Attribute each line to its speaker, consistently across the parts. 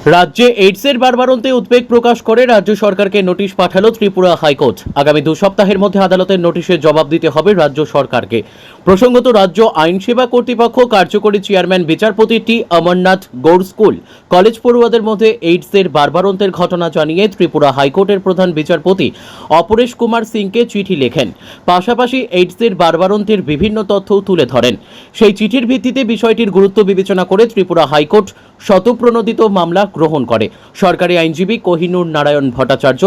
Speaker 1: রাজ্যে এইডসের বাড়বাড়ন্তে উদ্বেগ প্রকাশ করে রাজ্য সরকারকে নোটিশ পাঠালো ত্রিপুরা হাইকোর্ট। আগামী 2 সপ্তাহের মধ্যে আদালতের নোটিশের জবাব দিতে হবে রাজ্য সরকারকে। প্রসঙ্গত, রাজ্য আইনসেবা কর্তৃপক্ষ কার্যকরী চেয়ারম্যান বিচারপতি টি অমরনাথ গৌড় স্কুল কলেজ পড়ুয়াদের মধ্যে এইডসের বাড়বাড়ন্তের ঘটনা জানিয়ে ত্রিপুরা হাইকোর্টের প্রধান বিচারপতি অপরেশ কুমার সিংকে চিঠি লেখেন। পাশাপাশি এইডসের বাড়বাড়ন্তের বিভিন্ন তথ্যও তুলে ধরেন। সেই চিঠির ভিত্তিতে বিষয়টির গুরুত্ব বিবেচনা করে ত্রিপুরা হাইকোর্ট স্বতঃপ্রণোদিত মামলা গ্রহণ করে। সরকারি আইনজীবী কোহিনুর নারায়ণ ভট্টাচার্য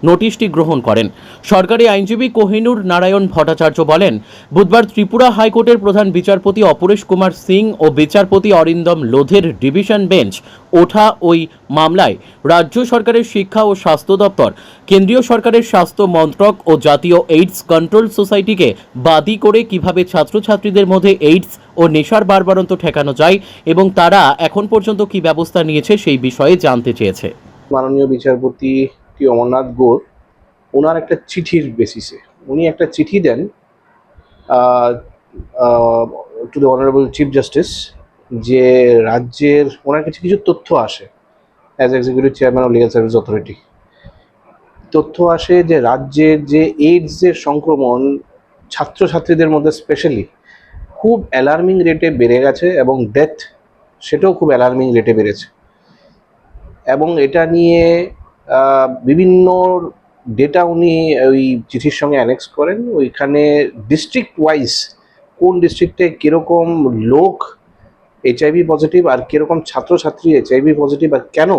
Speaker 1: নোটিশটি গ্রহণ করেন। সরকারি আইনজীবী কোহিনুর নারায়ণ ভট্টাচার্য বলেন, বুধবার ত্রিপুরা হাইকোর্টের প্রধান বিচারপতি অপরেশ কুমার সিং ও বিচারপতি অরিন্দম লোধের ডিভিশন বেঞ্চ ওঠা ওই মামলায় রাজ্য সরকারের শিক্ষা ও স্বাস্থ্য দপ্তর, কেন্দ্রীয় সরকারের স্বাস্থ্য মন্ত্রক ও জাতীয় এইডস কন্ট্রোল সোসাইটিকে বাদী করে কিভাবে ছাত্রছাত্রীদের মধ্যে এইডস ও নেশার বাড়বাড়ন্ত ঠেকানো যায় এবং তারা এখন পর্যন্ত কি ব্যবস্থা নিয়েছে সেই বিষয়ে জানতে চেয়েছে।
Speaker 2: মাননীয় বিচারপতি টি অমরনাথ গৌড় ওনার একটা চিঠির বেসিসে উনি একটা চিঠি দেন to the honourable chief justice, যে রাজ্যের ওনার কাছে কিছু তথ্য আসে as executive chairman of legal service authority. তথ্য আসে যে রাজ্যের যে এইডসের সংক্রমণ ছাত্রছাত্রীদের মধ্যে স্পেশালি খুব অ্যালার্মিং রেটে বেড়ে গেছে এবং ডেথ সেটাও খুব অ্যালার্মিং রেটে বেড়েছে। এবং এটা নিয়ে বিভিন্ন ডেটা উনি ওই চিঠির সঙ্গে অ্যানেক্স করেন। ওইখানে ডিস্ট্রিক্ট ওয়াইজ কোন ডিস্ট্রিক্টে কীরকম লোক এইচআইভি পজিটিভ আর কীরকম ছাত্রছাত্রী এইচআইভি পজিটিভ আর কেন,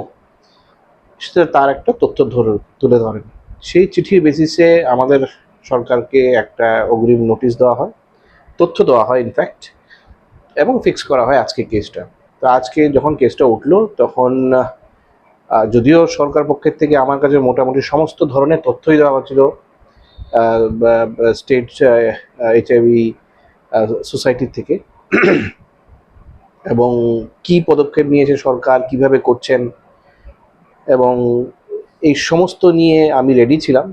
Speaker 2: সেটা তার একটা তথ্য তুলে ধরেন। সেই চিঠির বেসিসে আমাদের সরকারকে একটা অগ্রিম নোটিশ দেওয়া হয়, তথ্য দেওয়া হয় ইনফ্যাক্ট, এবং ফিক্স করা হয় আজকে কেসটা। তো আজকে যখন কেসটা উঠলো তখন যদিও সরকার পক্ষের থেকে আমার কাছে মোটামুটি সমস্ত ধরনের তথ্যই দেওয়া হচ্ছিল স্টেট এইচআইভি সোসাইটির থেকে, এবং কি পদক্ষেপ নিয়েছে সরকার, কিভাবে করছেন, এবং এই সমস্ত নিয়ে আমি রেডি ছিলাম।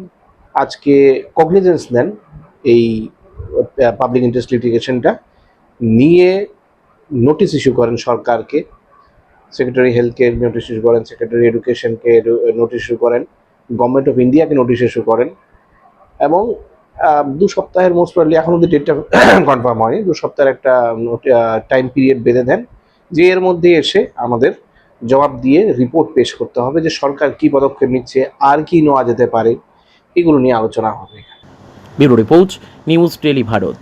Speaker 2: আজকে কগনিজেন্স নেন এই পাবলিক ইন্টারেস্ট লিটিগেশনটা নিয়ে, নোটিশ ইস্যু করেন সরকারকে, সেক্রেটারি হেলথকে নোটিশ ইস্যু করেন, সেক্রেটারি এডুকেশনকে নোটিশ ইস্যু করেন, গভর্নমেন্ট অফ ইন্ডিয়াকে নোটিশ ইস্যু করেন, এবং 2 সপ্তাহের মোস্ট প্রবলি এখন অব্দি ডেটটা কনফার্ম হয়নি, 2 সপ্তাহের একটা টাইম পিরিয়ড বেঁধে দেন যে এর মধ্যে এসে আমাদের জবাব দিয়ে রিপোর্ট পেশ করতে হবে যে সরকার কি পদক্ষেপ নিচ্ছে, আর কি নেওয়া যেতে পারে, এগুলো নিয়ে আলোচনা হবে।
Speaker 1: Bureau report, news daily Bharat.